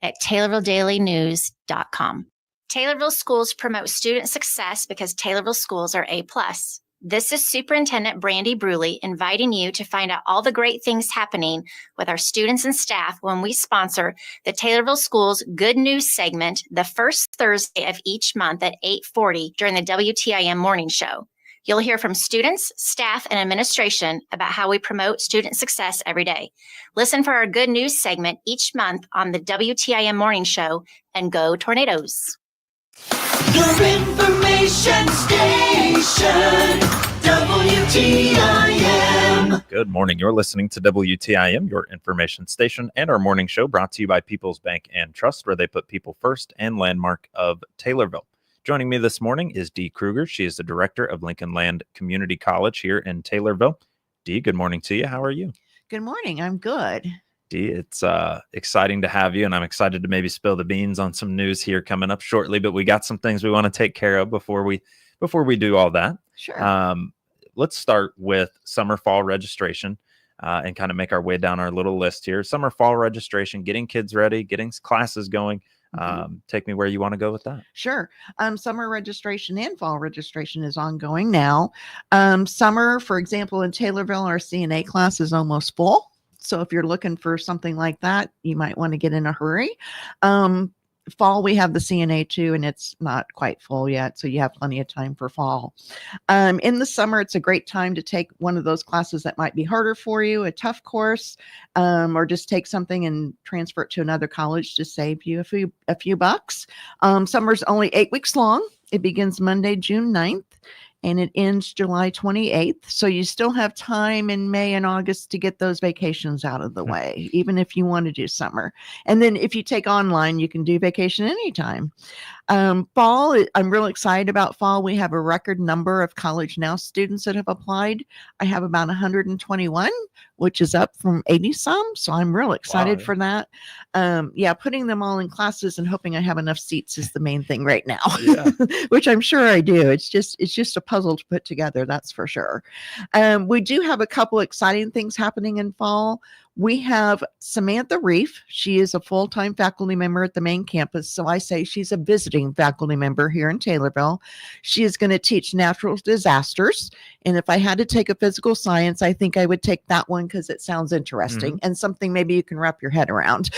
at TaylorvilleDailyNews.com. Taylorville schools promote student success because Taylorville schools are A+. This is Superintendent Brandy Bruley inviting you to find out all the great things happening with our students and staff when we sponsor the Taylorville Schools Good News segment the first Thursday of each month at 8:40 during the WTIM morning show. You'll hear from students, staff, and administration about how we promote student success every day. Listen for our Good News segment each month on the WTIM morning show, and go Tornadoes. Your information station, WTIM. Good morning. You're listening to WTIM, your information station, and our morning show brought to you by People's Bank and Trust, where they put people first, and Landmark of Taylorville. Joining me this morning is Dee Kruger. She is the director of Lincoln Land Community College here in Taylorville. Dee, good morning to you. How are you? Good morning. I'm good. Dee, it's exciting to have you, and I'm excited to maybe spill the beans on some news here coming up shortly, but we got some things we want to take care of before we do all that. Sure. Let's start with summer fall registration and kind of make our way down our little list here. Summer fall registration, getting kids ready, getting classes going. Take me where you want to go with that. Sure. Summer registration and fall registration is ongoing now. Summer, for example, in Taylorville, our CNA class is almost full. So if you're looking for something like that, you might want to get in a hurry. Fall, we have the CNA too, and it's not quite full yet, so you have plenty of time for fall. In the summer, it's a great time to take one of those classes that might be harder for you, a tough course, or just take something and transfer it to another college to save you a few bucks. Summer's only 8 weeks long. It begins Monday, June 9th. And it ends July 28th. So you still have time in May and August to get those vacations out of the way, even if you want to do summer. And then if you take online, you can do vacation anytime. Fall, I'm really excited about fall. We have a record number of College Now students that have applied. I have about 121, which is up from 80 some. So I'm real excited for that. Putting them all in classes and hoping I have enough seats is the main thing right now, which I'm sure I do. It's just a puzzle to put together. That's for sure. We do have a couple exciting things happening in fall. We have Samantha Reef. She is a full-time faculty member at the main campus. So I say she's a visiting faculty member here in Taylorville. She is going to teach natural disasters. And if I had to take a physical science, I think I would take that one because it sounds interesting and something maybe you can wrap your head around.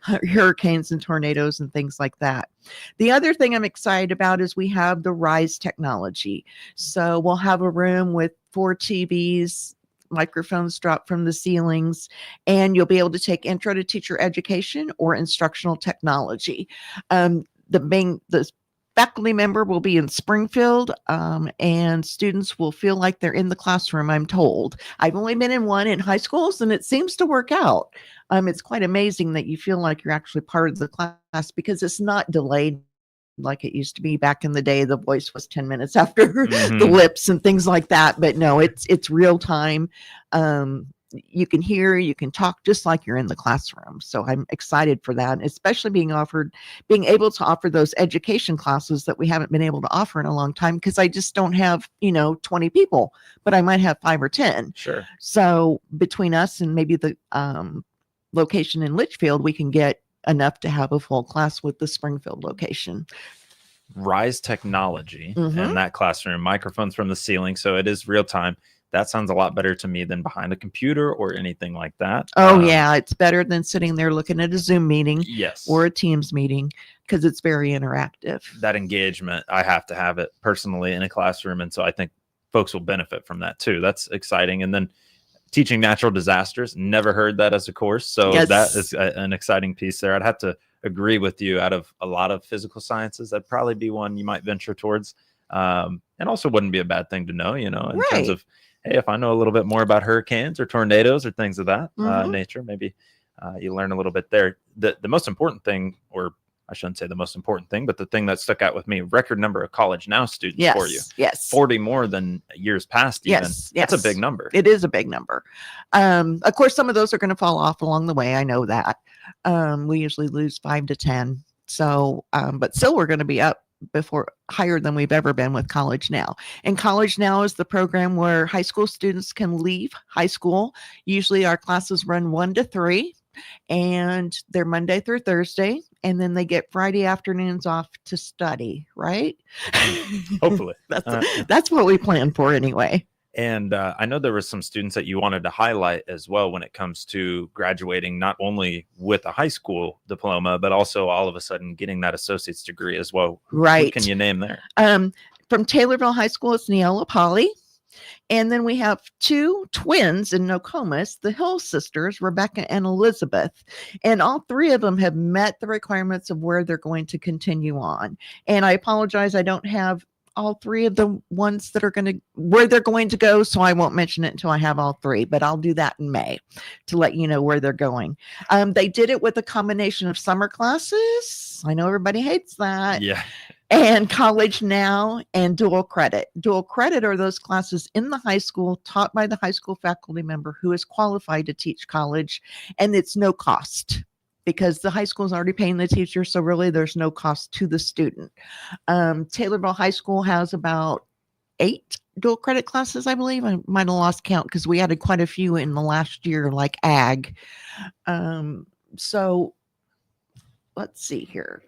Hurricanes and tornadoes and things like that. The other thing I'm excited about is we have the RISE technology. So we'll have a room with 4 TVs, microphones drop from the ceilings, and you'll be able to take intro to teacher education or instructional technology. The faculty member will be in Springfield, and students will feel like they're in the classroom, I'm told. I've only been in one in high schools, and it seems to work out. It's quite amazing that you feel like you're actually part of the class because it's not delayed like it used to be back in the day. The voice was 10 minutes after the lips and things like that. But no, it's real time. You can hear, you can talk just like you're in the classroom. So I'm excited for that, especially being able to offer those education classes that we haven't been able to offer in a long time because I just don't have, 20 people, but I might have 5 or 10. Sure. So between us and maybe the location in Litchfield, we can get enough to have a full class with the Springfield location. RISE technology in that classroom, microphones from the ceiling. So it is real time. That sounds a lot better to me than behind a computer or anything like that. Oh, yeah. It's better than sitting there looking at a Zoom meeting or a Teams meeting because it's very interactive. That engagement, I have to have it personally in a classroom. And so I think folks will benefit from that too. That's exciting. And then teaching natural disasters, never heard that as a course. So that is an exciting piece there. I'd have to agree with you. Out of a lot of physical sciences, that'd probably be one you might venture towards. And also wouldn't be a bad thing to know, in terms of, hey, if I know a little bit more about hurricanes or tornadoes or things of that nature, maybe you learn a little bit there. The most important thing, or I shouldn't say the most important thing, but the thing that stuck out with me, record number of College Now students for you. Yes. 40 more than years past. Even. Yes. That's a big number. It is a big number. Of course, some of those are going to fall off along the way. I know that. We usually lose 5 to 10. So, but still we're going to be up higher than we've ever been with College Now. And College Now is the program where high school students can leave high school. Usually our classes run 1 to 3. and they're Monday through Thursday, and then they get Friday afternoons off to study, right? Hopefully. That's what we plan for anyway. And I know there were some students that you wanted to highlight as well when it comes to graduating, not only with a high school diploma, but also all of a sudden getting that associate's degree as well. Who Right. can you name there? From Taylorville High School, it's Neola Polly. And then we have two twins in Nokomis, the Hill sisters, Rebecca and Elizabeth. And all three of them have met the requirements of where they're going to continue on. And I apologize, I don't have all three of the ones that are where they're going to go, so I won't mention it until I have all three, but I'll do that in May to let you know where they're going. They did it with a combination of summer classes. I know everybody hates that. Yeah. And college now and dual credit. Dual credit are those classes in the high school taught by the high school faculty member who is qualified to teach college, and it's no cost because the high school is already paying the teacher, so really there's no cost to the student. Taylorville High School has about 8 dual credit classes, I believe. I might have lost count because we added quite a few in the last year, like ag. So let's see here.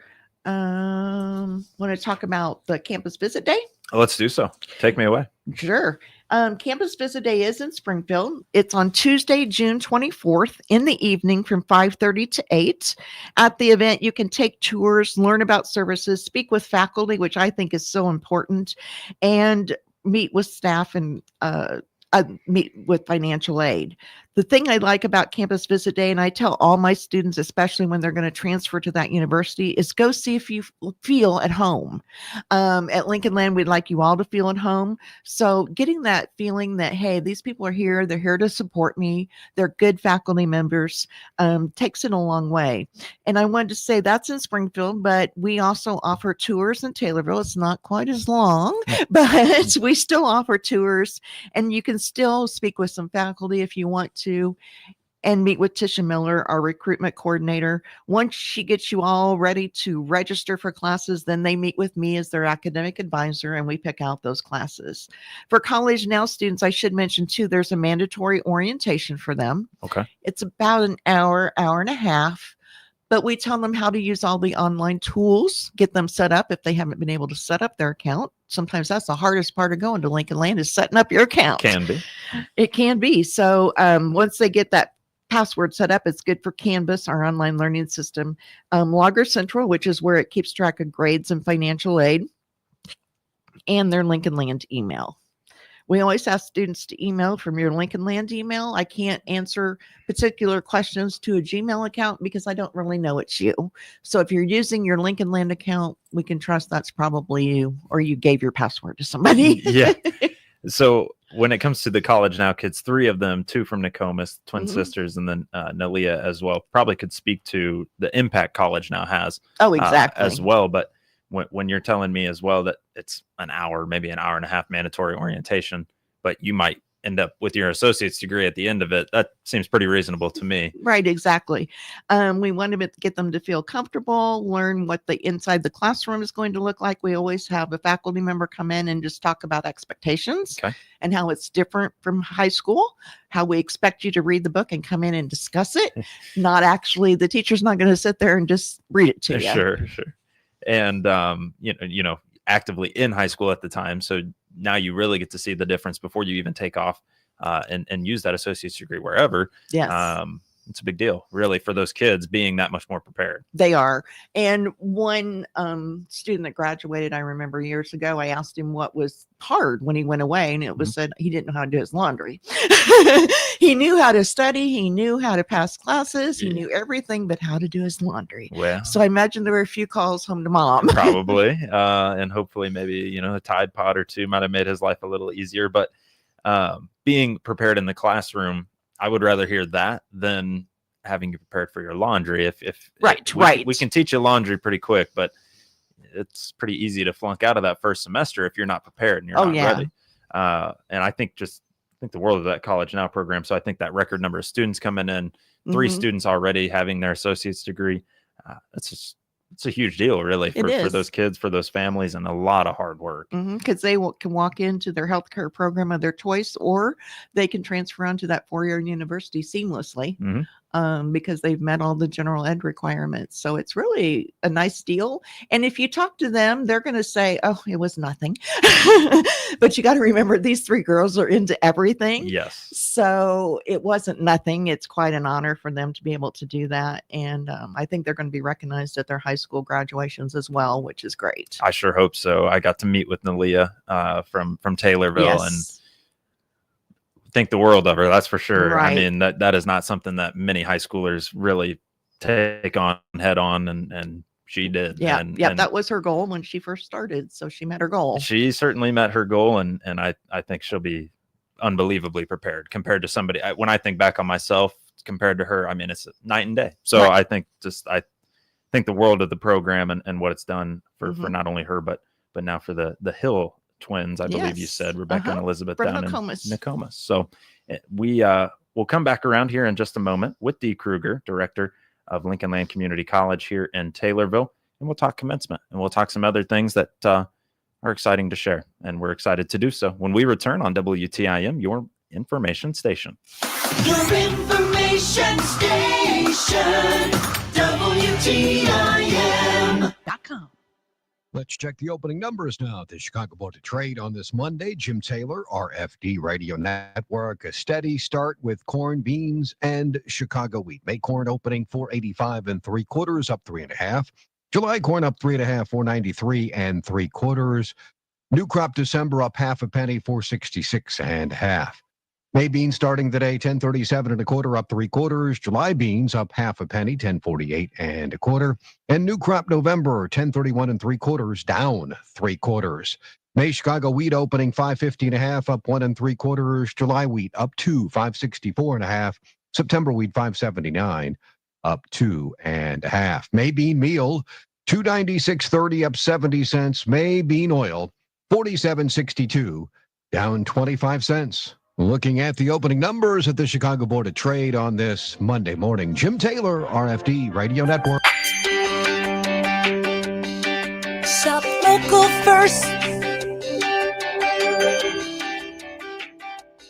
Want to talk about the campus visit day? Let's do so. Take me away. Sure. Campus visit day is in Springfield. It's on Tuesday, June 24th in the evening from 5:30 to 8. At the event, you can take tours, learn about services, speak with faculty, which I think is so important, and meet with staff and meet with financial aid. The thing I like about Campus Visit Day, and I tell all my students, especially when they're going to transfer to that university, is go see if you feel at home. At Lincoln Land, we'd like you all to feel at home. So getting that feeling that, hey, these people are here, they're here to support me, they're good faculty members, takes it a long way. And I wanted to say that's in Springfield, but we also offer tours in Taylorville. It's not quite as long, but we still offer tours, and you can still speak with some faculty if you want to, and meet with Tisha Miller, our recruitment coordinator. Once she gets you all ready to register for classes, then they meet with me as their academic advisor, and we pick out those classes. For College Now students, I should mention too, there's a mandatory orientation for them. Okay. It's about an hour, hour and a half, but we tell them how to use all the online tools, get them set up if they haven't been able to set up their account. Sometimes that's the hardest part of going to Lincoln Land is setting up your account. Can be. It can be. So once they get that password set up, it's good for Canvas, our online learning system, Logger Central, which is where it keeps track of grades and financial aid, and their Lincoln Land email. We always ask students to email from your Lincoln Land email. I can't answer particular questions to a Gmail account because I don't really know it's you. So if you're using your Lincoln Land account, we can trust that's probably you, or you gave your password to somebody. Yeah. So when it comes to the College Now kids, 3 of them, 2 from Nokomis, twin sisters, and then Nalia as well, probably could speak to the impact College Now has. Oh, exactly. As well. But when you're telling me as well that it's an hour, maybe an hour and a half mandatory orientation, but you might end up with your associate's degree at the end of it, that seems pretty reasonable to me. Right, exactly. We want to get them to feel comfortable, learn what the inside the classroom is going to look like. We always have a faculty member come in and just talk about expectations and how it's different from high school, how we expect you to read the book and come in and discuss it. Not actually, the teacher's not going to sit there and just read it to you. Sure. And, you know, actively in high school at the time. So now you really get to see the difference before you even take off and use that associate's degree wherever. Yes. It's a big deal, really, for those kids being that much more prepared. They are. And one student that graduated, I remember years ago, I asked him what was hard when he went away, and it was that he didn't know how to do his laundry. He knew how to study, he knew how to pass classes, he knew everything but how to do his laundry. Well, so I imagine there were a few calls home to mom. Probably. And hopefully maybe, you know, a Tide Pod or 2 might have made his life a little easier. But being prepared in the classroom, I would rather hear that than having you prepared for your laundry. If we can teach you laundry pretty quick, but it's pretty easy to flunk out of that first semester if you're not prepared and you're not ready. And I think the world of that College Now program. So I think that record number of students coming in, 3 students already having their associate's degree. It's a huge deal, really, for those kids, for those families, and a lot of hard work. Because they can walk into their healthcare program of their choice, or they can transfer onto that 4-year university seamlessly. because they've met all the general ed requirements. So it's really a nice deal. And if you talk to them, they're going to say, oh, it was nothing. But you got to remember, these 3 girls are into everything. Yes. So it wasn't nothing. It's quite an honor for them to be able to do that. And I think they're going to be recognized at their high school graduations as well, which is great. I sure hope so. I got to meet with Nalia from Taylorville, Yes. and think the world of her. That's for sure. Right. I mean, that is not something that many high schoolers really take on head on, and she did. Yeah. And That was her goal when she first started. So she met her goal. she certainly met her goal, and I think she'll be unbelievably prepared compared to somebody. When I think back on myself compared to her, I mean, it's night and day. So Right. I think the world of the program and what it's done for not only her, but now for the Hill twins, I believe you Yes. said, Rebecca and Elizabeth From down Nokomis. in Nokomis. So we'll come back around here in just a moment with Dee Kruger, director of Lincoln Land Community College here in Taylorville, and we'll talk commencement, and we'll talk some other things that are exciting to share, and we're excited to do so when we return on WTIM, your information station. Your information station, WTIM.com. Let's check the opening numbers now at the Chicago Board of Trade on this Monday. Jim Taylor, RFD Radio Network. A steady start with corn, beans, and Chicago wheat. May corn opening 485 3/4, up 3.5. July corn up 3.5, 493 3/4. New crop December up 0.5 penny, 466 1/2. May beans starting today 1037 1/4, up 3/4. July beans up 0.5 penny, 1048 1/4. And new crop November 1031 3/4, down 3/4. May Chicago wheat opening 550 1/2, up 1 3/4. July wheat up 2, 564 1/2. September wheat 579, up 2 1/2. May bean meal 296.30, up 70 cents. May bean oil 47.62, down 25 cents. Looking at the opening numbers at the Chicago Board of Trade on this Monday morning. Jim Taylor, RFD Radio Network. Shop local first.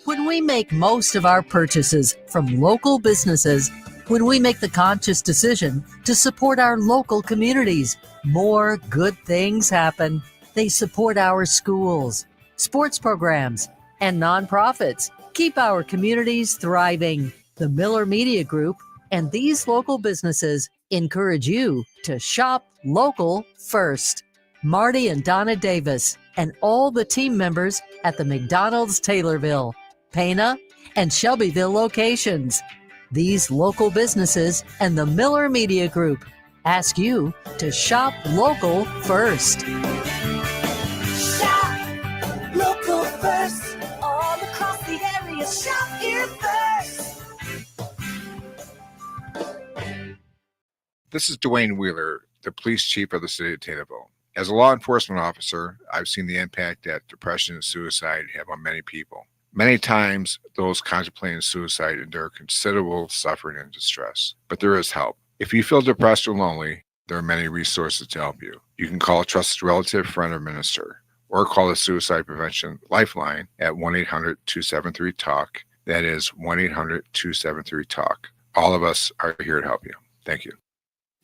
When we make most of our purchases from local businesses, when we make the conscious decision to support our local communities, more good things happen. They support our schools, sports programs, and nonprofits. Keep our communities thriving. The Miller Media Group and these local businesses encourage you to shop local first. Marty and Donna Davis and all the team members at the McDonald's Taylorville, Pana, and Shelbyville locations. These local businesses and the Miller Media Group ask you to shop local first. Shop local first. All across the area, shop here first. This is Dwayne Wheeler, the police chief of the city of Taylorville. As a law enforcement officer, I've seen the impact that depression and suicide have on many people. Many times, those contemplating suicide endure considerable suffering and distress, but there is help. If you feel depressed or lonely, there are many resources to help you. You can call a trusted relative, friend, or minister, or call the Suicide Prevention Lifeline at 1-800-273-TALK. That is 1-800-273-TALK. All of us are here to help you. Thank you.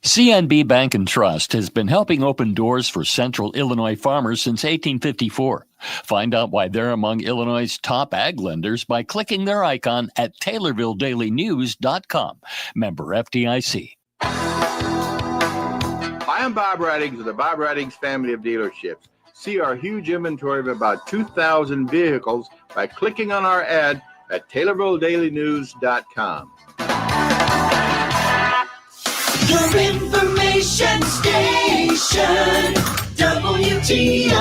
CNB Bank and Trust has been helping open doors for Central Illinois farmers since 1854. Find out why they're among Illinois' top ag lenders by clicking their icon at TaylorvilleDailyNews.com. Member FDIC. Hi, I'm Bob Reddings of the Bob Reddings family of dealerships. See our huge inventory of about 2,000 vehicles by clicking on our ad at TaylorvilleDailyNews.com. Your information station, WTIM.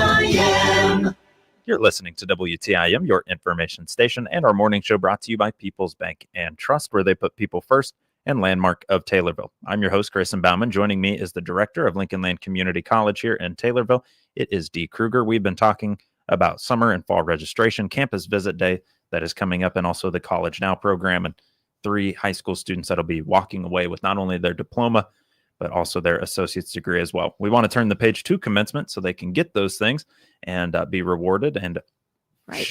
You're listening to WTIM, your information station, and our morning show brought to you by People's Bank and Trust, where they put people first, and Landmark of Taylorville. I'm your host, Grayson Bauman. Joining me is the director of Lincoln Land Community College here in Taylorville. It is Dee Kruger. We've been talking about summer and fall registration, campus visit day that is coming up, and also the College Now program, and 3 high school students that'll be walking away with not only their diploma, but also their associate's degree as well. We want to turn the page to commencement so they can get those things and be rewarded and Right.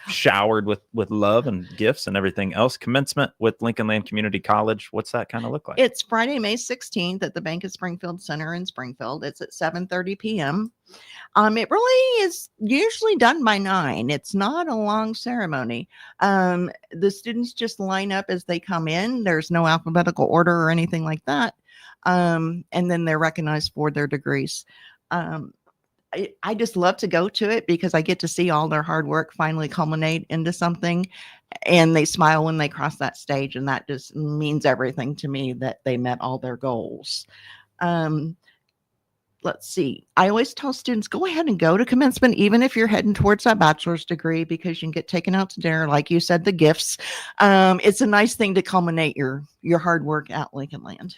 showered with love and gifts and everything else. Commencement with Lincoln Land Community College. What's that kind of look like? It's Friday, May 16th at the Bank of Springfield Center in Springfield. It's at 7:30 p.m. It really is usually done by 9. It's not a long ceremony. The students just line up as they come in. There's no alphabetical order or anything like that. And then they're recognized for their degrees. I just love to go to it because I get to see all their hard work finally culminate into something, and they smile when they cross that stage. And that just means everything to me, that they met all their goals. Let's see. I always tell students, go ahead and go to commencement, even if you're heading towards that bachelor's degree, because you can get taken out to dinner. Like you said, the gifts. It's a nice thing to culminate your hard work at Lincoln Land.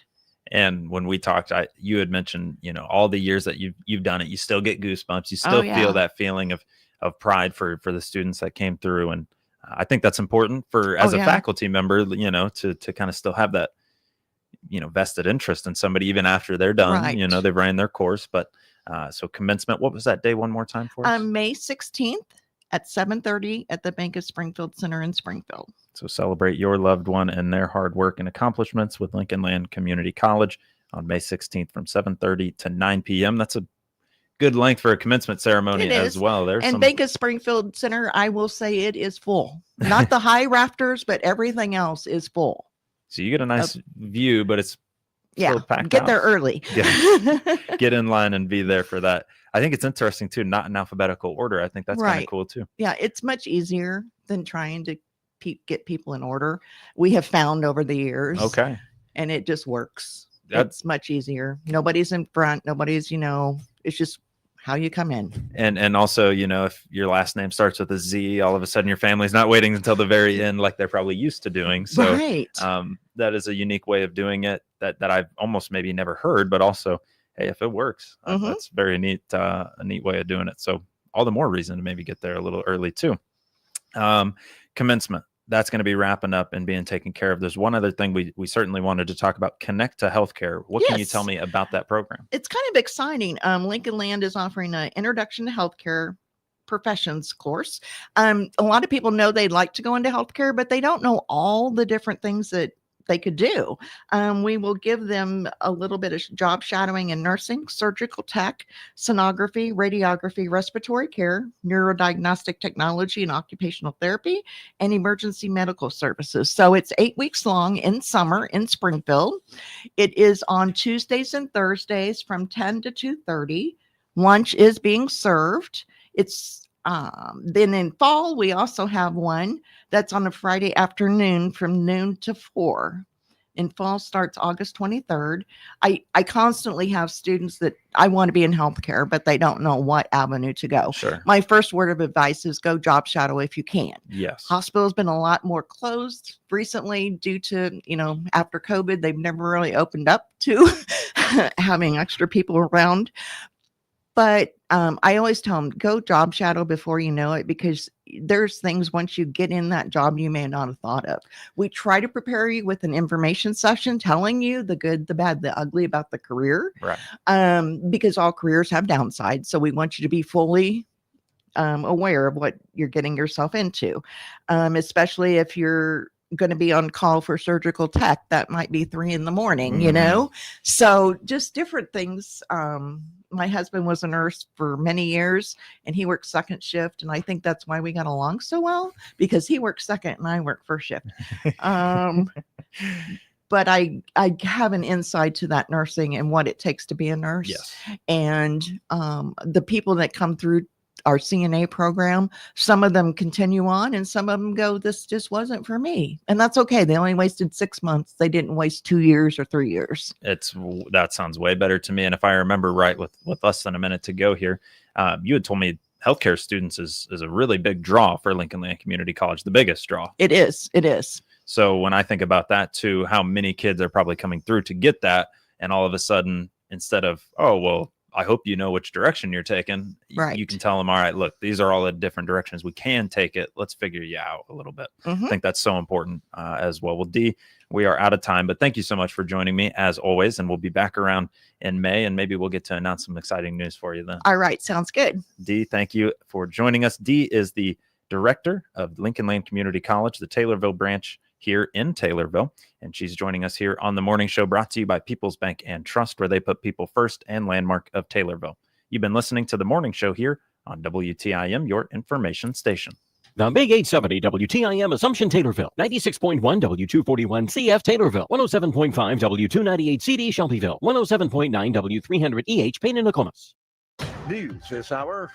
And when we talked, you had mentioned, all the years that you've done it, you still get goosebumps. You still feel that feeling of pride for the students that came through. And I think that's important as a faculty member, to kind of still have that, vested interest in somebody, even after they're done, Right. They've ran their course. But so commencement, what was that day one more time for us? May 16th at 7:30 at the Bank of Springfield Center in Springfield. So celebrate your loved one and their hard work and accomplishments with Lincoln Land Community College on May 16th from 7:30 to 9 p.m. That's a good length for a commencement ceremony as well. Bank of Springfield Center, I will say it is full. Not the high rafters, but everything else is full. So you get a nice view, but it's packed get out. there early. Get in line and be there for that. I think it's interesting too, not in alphabetical order. I think that's kind of cool too. Yeah, it's much easier than trying to get people in order. We have found over the years. Okay. And it just works. It's much easier. Nobody's in front. Nobody's, it's just how you come in. And also, if your last name starts with a Z, all of a sudden your family's not waiting until the very end like they're probably used to doing. So that is a unique way of doing it that I've almost maybe never heard, but also, hey, if it works, that's very neat, a neat way of doing it. So all the more reason to maybe get there a little early too. Commencement, that's going to be wrapping up and being taken care of. There's one other thing we certainly wanted to talk about, Connect to Healthcare. What can you tell me about that program? It's kind of exciting. Lincoln Land is offering an Introduction to Healthcare Professions course. A lot of people know they'd like to go into healthcare, but they don't know all the different things that they could do. We will give them a little bit of job shadowing in nursing, surgical tech, sonography, radiography, respiratory care, neurodiagnostic technology and occupational therapy, and emergency medical services. So it's 8 weeks long in summer in Springfield. It is on Tuesdays and Thursdays from 10 to 2:30. Lunch is being served. It's then in fall, we also have one that's on a Friday afternoon from noon to 4. In fall starts August 23rd. I constantly have students that I want to be in healthcare, but they don't know what avenue to go. Sure. My first word of advice is go job shadow if you can. Yes. Hospital's been a lot more closed recently due to, after COVID, they've never really opened up to having extra people around. But I always tell them, go job shadow before you know it, because there's things once you get in that job you may not have thought of. We try to prepare you with an information session telling you the good, the bad, the ugly about the career. Right. Because all careers have downsides. So we want you to be fully aware of what you're getting yourself into, especially if you're going to be on call for surgical tech. That might be 3 a.m, so just different things. My husband was a nurse for many years and he worked second shift. And I think that's why we got along so well, because he worked second and I worked first shift. But I have an insight to that nursing and what it takes to be a nurse. Yes. And the people that come through our CNA program, some of them continue on and some of them go, this just wasn't for me. And that's okay. They only wasted 6 months. They didn't waste 2 years or 3 years. That sounds way better to me. And if I remember right, with less than a minute to go here, you had told me healthcare students is a really big draw for Lincoln Land Community College, the biggest draw. It is. So when I think about that too, how many kids are probably coming through to get that, and all of a sudden, instead of, oh, well, I hope you know which direction you're taking. Right. You can tell them, all right, look, these are all the different directions we can take it. Let's figure you out a little bit. I think that's so important as well. Well, Dee, we are out of time, but thank you so much for joining me as always. And we'll be back around in May, and maybe we'll get to announce some exciting news for you then. All right. Sounds good. Dee, thank you for joining us. Dee is the director of Lincoln Land Community College, the Taylorville branch here in Taylorville. And she's joining us here on the morning show, brought to you by People's Bank and Trust, where they put people first, and Landmark of Taylorville. You've been listening to the morning show here on WTIM, your information station. The Big 870 WTIM Assumption Taylorville, 96.1 W241 CF Taylorville, 107.5 W298 CD Shelbyville, 107.9 W300 EH Payne and Nokomis. News this hour.